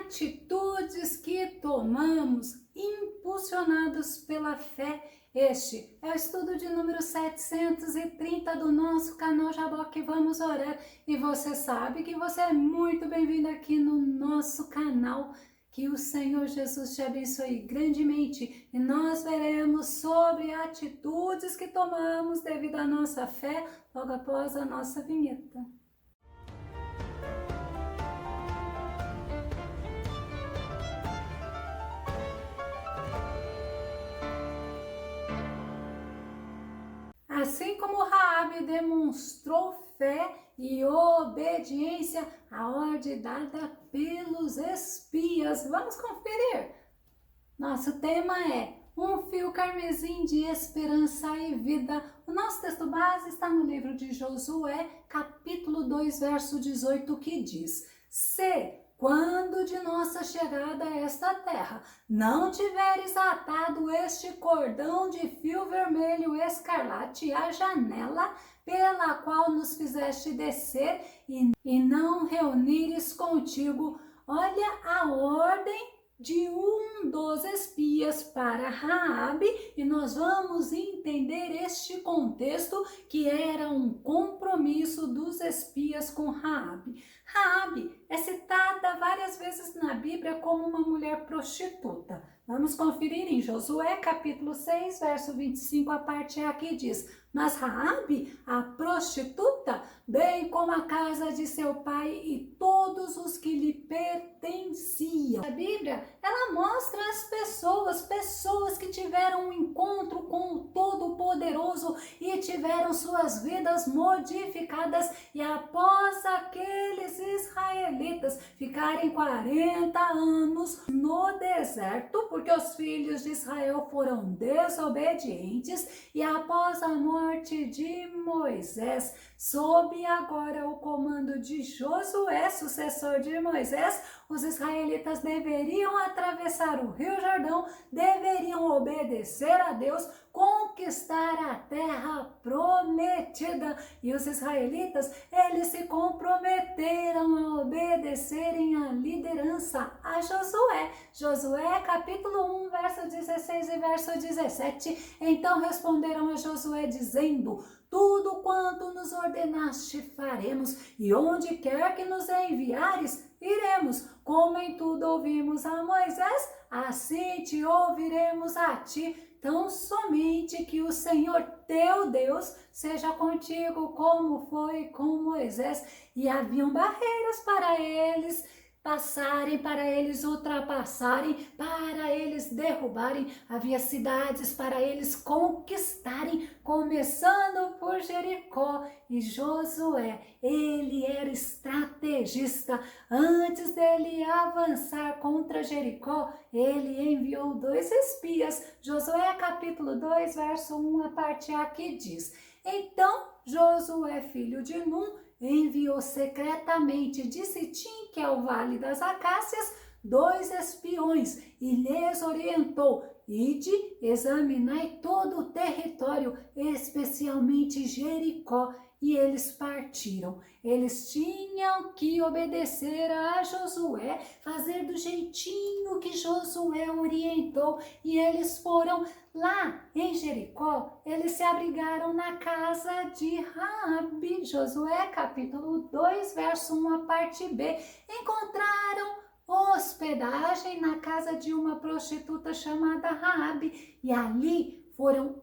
atitudes que tomamos impulsionados pela fé. Este é o estudo de número 730 do nosso canal Jaboque Vamos Orar. E você sabe que você é muito bem-vindo aqui no nosso canal. Que o Senhor Jesus te abençoe grandemente e nós veremos sobre atitudes que tomamos devido à nossa fé logo após a nossa vinheta. Assim como Raabe demonstrou fé e obediência à ordem dada pelos espias. Vamos conferir. Nosso tema é um fio carmesim de esperança e vida. O nosso texto base está no livro de Josué, capítulo 2, verso 18, que diz: Se quando de nossa chegada a esta terra não tiveres atado este cordão de fio vermelho escarlate à janela pela qual nos fizeste descer e não reunires contigo, olha a ordem de um dos espias para Raabe, e nós vamos entender este contexto que era um compromisso dos espias com Raabe. Raabe é citada várias vezes na Bíblia como uma mulher prostituta. Vamos conferir em Josué capítulo 6, verso 25, a parte A que diz: Mas Raabe, a prostituta, bem como a casa de seu pai e todos os que lhe pertenciam. A Bíblia, ela mostra as pessoas que tiveram um encontro com o Todo-Poderoso e tiveram suas vidas modificadas, e após aqueles israelitas ficarem 40 anos no deserto, porque os filhos de Israel foram desobedientes, e após a morte de Moisés, sob agora o comando de Josué, sucessor de Moisés, os israelitas deveriam atravessar o Rio Jordão, deveriam obedecer a Deus, conquistar a terra prometida. E os israelitas, eles se comprometeram a obedecerem a liderança a Josué. Josué capítulo 1, verso 16 e verso 17. Então responderam a Josué dizendo: Tudo quanto nos ordenaste faremos, e onde quer que nos enviares, iremos. Como em tudo ouvimos a Moisés, assim te ouviremos a ti. Tão somente que o Senhor teu Deus seja contigo, como foi com Moisés. E haviam barreiras para eles passarem, para eles ultrapassarem, para eles derrubarem. Havia cidades para eles conquistarem, começando por Jericó. E Josué, ele era estrategista. Antes dele avançar contra Jericó, ele enviou 2 espias. Josué capítulo 2, verso 1, a parte A que diz: Então Josué, filho de Num, enviou secretamente de Sitim, que é o Vale das Acácias, 2 espiões e lhes orientou: Ide, examinai todo o território, especialmente Jericó. E eles partiram. Eles tinham que obedecer a Josué, fazer do jeitinho que Josué orientou. E eles foram lá em Jericó, eles se abrigaram na casa de Raabe. Josué capítulo 2, verso 1, a parte B. Encontraram hospedagem na casa de uma prostituta chamada Raabe, e ali foram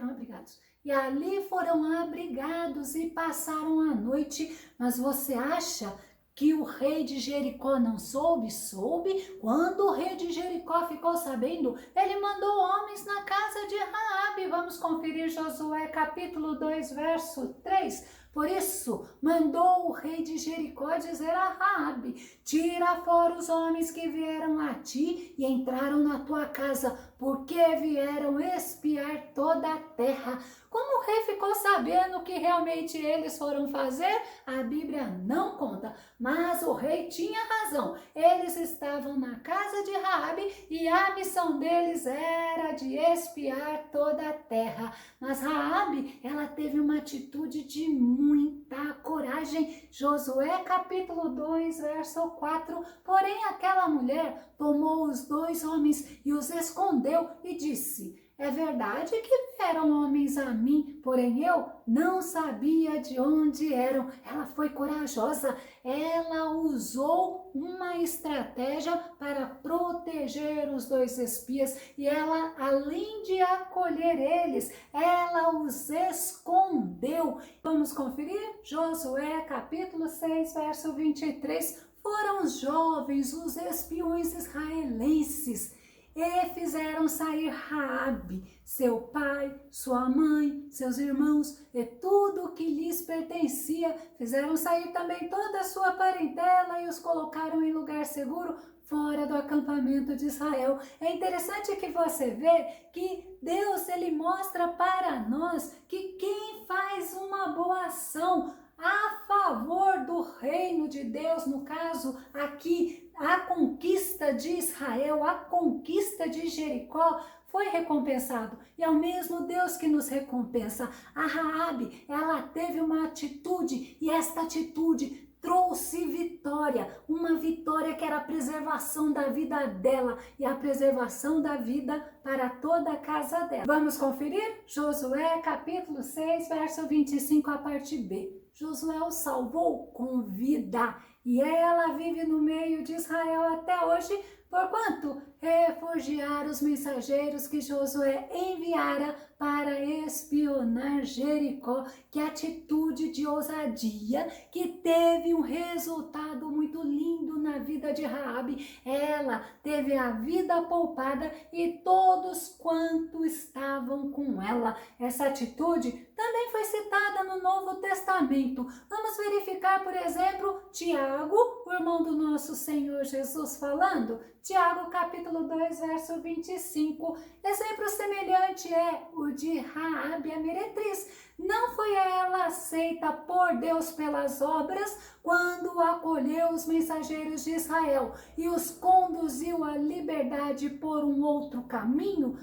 abrigados. E ali foram abrigados e passaram a noite. Mas você acha que o rei de Jericó não soube? Soube. Quando o rei de Jericó ficou sabendo, ele mandou homens na casa de Raabe. Vamos conferir Josué capítulo 2, verso 3. Por isso, mandou o rei de Jericó dizer a Raabe: Tira fora os homens que vieram a ti e entraram na tua casa, porque vieram espiar toda a terra. Como o rei ficou sabendo o que realmente eles foram fazer? A Bíblia não conta, mas o rei tinha razão. Eles estavam na casa de Raabe e a missão deles era de espiar toda a terra. Mas Raabe, ela teve uma atitude de muita coragem. Josué capítulo 2, verso 4. Porém aquela mulher tomou os 2 homens e os escondeu e disse: é verdade que vieram homens a mim, porém eu não sabia de onde eram. Ela foi corajosa, ela usou uma estratégia para proteger os 2 espias e ela, além de acolher eles, ela os escondeu. Vamos conferir? Josué capítulo 6, verso 23. Foram os jovens, os espiões israelenses, e fizeram sair Raabe, seu pai, sua mãe, seus irmãos e tudo o que lhes pertencia. Fizeram sair também toda a sua parentela e os colocaram em lugar seguro fora do acampamento de Israel. É interessante que você vê que Deus, ele mostra para nós que quem faz uma boa ação a favor do reino de Deus, no caso aqui, a conquista de Israel, a conquista de Jericó, foi recompensado. E é o mesmo Deus que nos recompensa. A Raabe, ela teve uma atitude, e esta atitude trouxe vitória, uma vitória que era a preservação da vida dela e a preservação da vida para toda a casa dela. Vamos conferir? Josué capítulo 6, verso 25, a parte B. Josué o salvou com vida e ela vive no meio de Israel até hoje, porquanto refugiaram os mensageiros que Josué enviara para espionar Jericó. Que atitude de ousadia, que teve um resultado muito lindo na vida de Raabe. Ela teve a vida poupada e todos quanto estavam com ela. Essa atitude também foi citada no Novo Testamento. Vamos verificar, por exemplo, Tiago, o irmão do nosso Senhor Jesus, falando. Tiago capítulo 2, verso 25. Exemplo semelhante é o de Raabe, a meretriz. Não foi ela aceita por Deus pelas obras quando acolheu os mensageiros de Israel e os conduziu à liberdade por um outro caminho?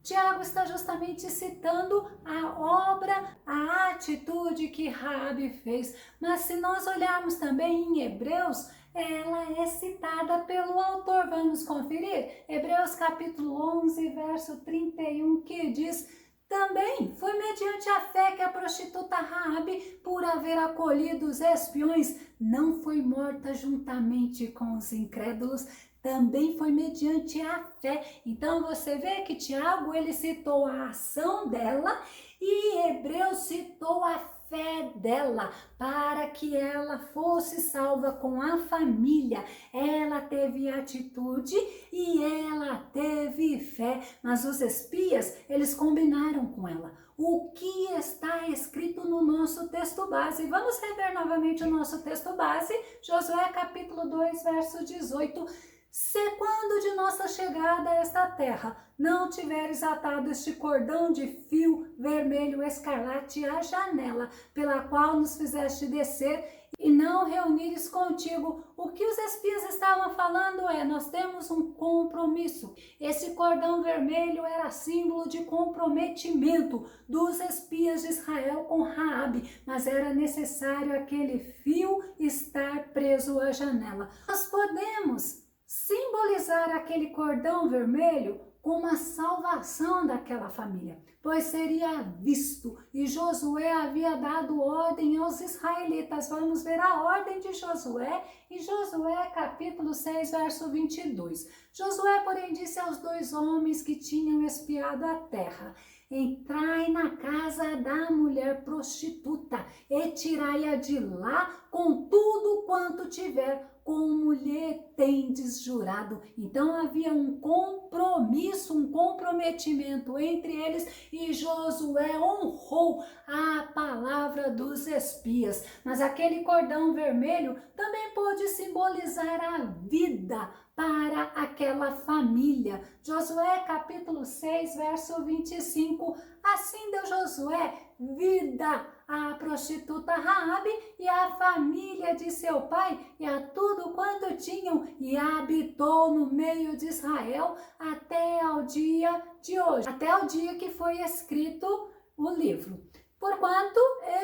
Tiago está justamente citando a obra, a atitude que Raabe fez. Mas se nós olharmos também em Hebreus, ela é citada pelo autor. Vamos conferir? Hebreus capítulo 11, verso 31, que diz: também foi mediante a fé que a prostituta Raabe, por haver acolhido os espiões, não foi morta juntamente com os incrédulos. Também foi mediante a fé. Então você vê que Tiago, ele citou a ação dela e Hebreus citou a fé dela para que ela fosse salva com a família. Ela teve atitude e ela teve fé, mas os espias, eles combinaram com ela. O que está escrito no nosso texto base? Vamos rever novamente o nosso texto base, Josué capítulo 2, verso 18. Se quando de nossa chegada a esta terra não tiveres atado este cordão de fio vermelho escarlate à janela, pela qual nos fizeste descer, e não reunires contigo, o que os espias estavam falando é: nós temos um compromisso. Esse cordão vermelho era símbolo de comprometimento dos espias de Israel com Raabe, mas era necessário aquele fio estar preso à janela. Nós podemos simbolizar aquele cordão vermelho como a salvação daquela família, pois seria visto, e Josué havia dado ordem aos israelitas. Vamos ver a ordem de Josué em Josué capítulo 6, verso 22. Josué, porém, disse aos 2 homens que tinham espiado a terra: entrai na casa da mulher prostituta e tirai-a de lá com tudo quanto tiver, como lhe tendes jurado. Então havia um compromisso, um comprometimento entre eles, e Josué honrou a palavra dos espias. Mas aquele cordão vermelho também pode simbolizar a vida para aquela família. Josué capítulo 6, verso 25. Assim deu Josué vida à prostituta Raabe e à família de seu pai e a tudo quanto tinham, e habitou no meio de Israel até ao dia de hoje, até o dia que foi escrito o livro. porquanto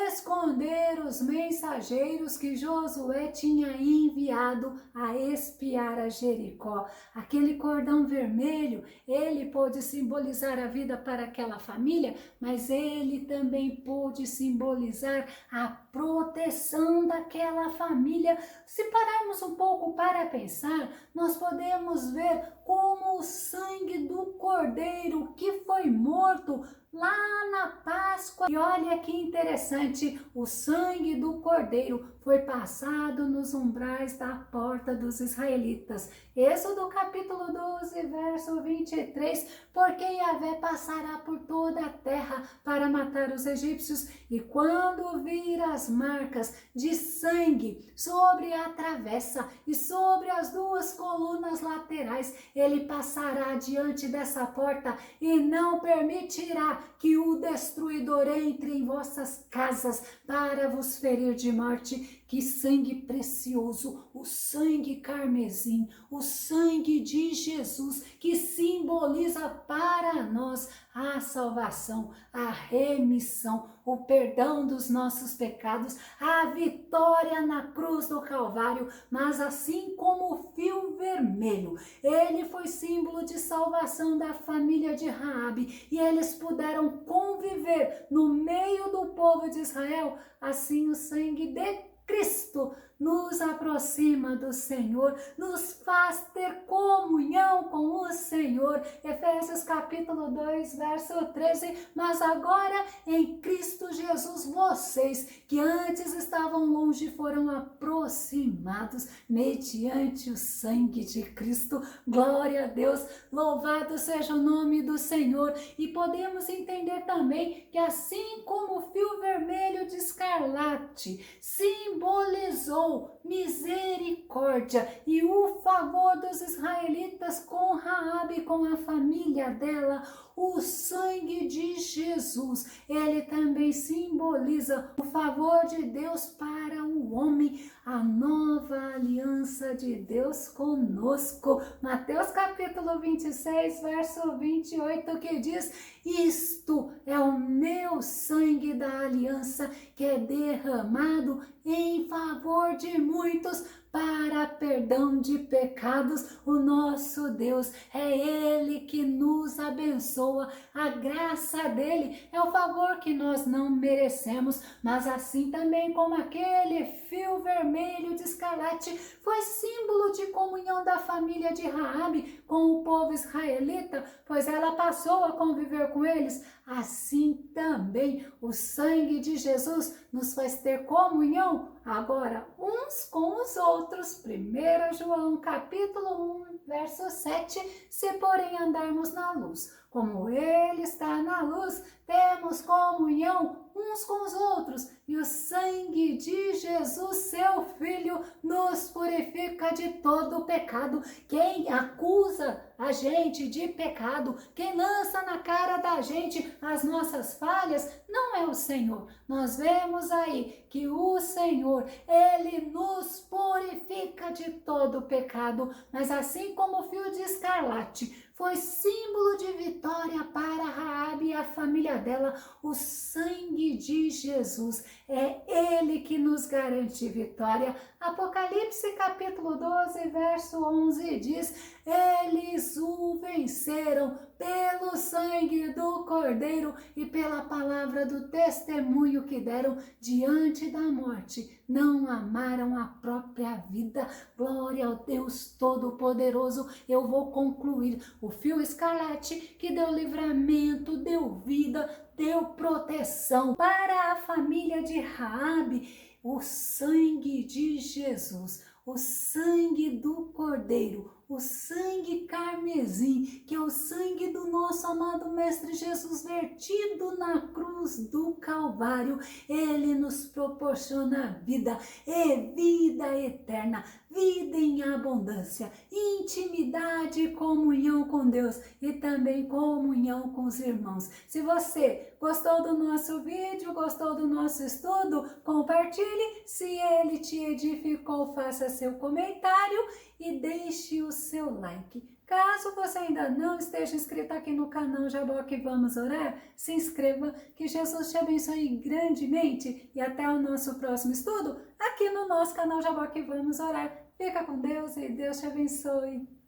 esconderam os mensageiros que Josué tinha enviado a espiar a Jericó. Aquele cordão vermelho, ele pôde simbolizar a vida para aquela família, mas ele também pôde simbolizar a proteção daquela família. Se pararmos um pouco para pensar, nós podemos ver como o sangue do cordeiro que foi morto lá na Páscoa. E olha que interessante, o sangue do cordeiro foi passado nos umbrais da porta dos israelitas. Êxodo capítulo 12, verso 23, porque Yahvé passará por toda a terra para matar os egípcios, e quando vir as marcas de sangue sobre a travessa e sobre as duas colunas laterais, ele passará diante dessa porta e não permitirá que o destruidor entre em vossas casas para vos ferir de morte. Que sangue precioso, o sangue carmesim, o sangue de Jesus, que simboliza para nós a salvação, a remissão, o perdão dos nossos pecados, a vitória na cruz do Calvário. Mas assim como o fio vermelho, ele foi símbolo de salvação da família de Raabe, e eles puderam conviver no meio do povo de Israel. Assim o sangue de Cristo nos aproxima do Senhor, nos faz ter comunhão com o Senhor. Efésios capítulo 2, verso 13. Mas agora em Cristo Jesus, vocês que antes estavam longe foram aproximados mediante o sangue de Cristo. Glória a Deus, louvado seja o nome do Senhor. E podemos entender também que assim como o fio vermelho de escarlate simbolizou misericórdia e o favor dos israelitas com Raabe, com a família dela, o sangue de Jesus, ele também simboliza o favor de Deus para o homem, a nova aliança de Deus conosco. Mateus capítulo 26, verso 28, que diz: isto é o meu sangue da aliança, que é derramado em favor de muitos para perdão de pecados. O nosso Deus, é Ele que nos abençoa, a graça dele é o favor que nós não merecemos, mas assim também como aquele fio vermelho de escarlate foi símbolo de comunhão da família de Raabe com o povo israelita, pois ela passou a conviver com eles, assim também o sangue de Jesus nos faz ter comunhão agora uns com os outros. 1 João capítulo 1, verso 7, se porém andarmos na luz, como ele está na luz, temos comunhão uns com os outros, e o sangue de Jesus, seu Filho, nos purifica de todo pecado. Quem acusa a gente de pecado, quem lança na cara da gente as nossas falhas, não é o Senhor. Nós vemos aí que o Senhor, ele nos purifica de todo pecado, mas assim como o fio de escarlate foi símbolo de vitória para Raabe e a família dela, o sangue de Jesus é ele que nos garante vitória. Apocalipse capítulo 12, verso 11 diz: eles o venceram pelo sangue do Cordeiro e pela palavra do testemunho que deram diante da morte. Não amaram a própria vida. Glória ao Deus Todo-Poderoso. Eu vou concluir. O fio escarlate que deu livramento, deu vida, deu proteção para a família de Raabe. O sangue de Jesus, o sangue do Cordeiro, o sangue carmesim, que é o sangue do nosso amado Mestre Jesus vertido na cruz do Calvário, ele nos proporciona vida e vida eterna, vida em abundância, intimidade e comunhão com Deus e também comunhão com os irmãos. Se você gostou do nosso vídeo, gostou do nosso estudo, compartilhe. Se ele te edificou, faça seu comentário e deixe o seu seu like. Caso você ainda não esteja inscrito aqui no canal Jaboque Vamos Orar, se inscreva, que Jesus te abençoe grandemente e até o nosso próximo estudo aqui no nosso canal Jaboque Vamos Orar. Fica com Deus e Deus te abençoe.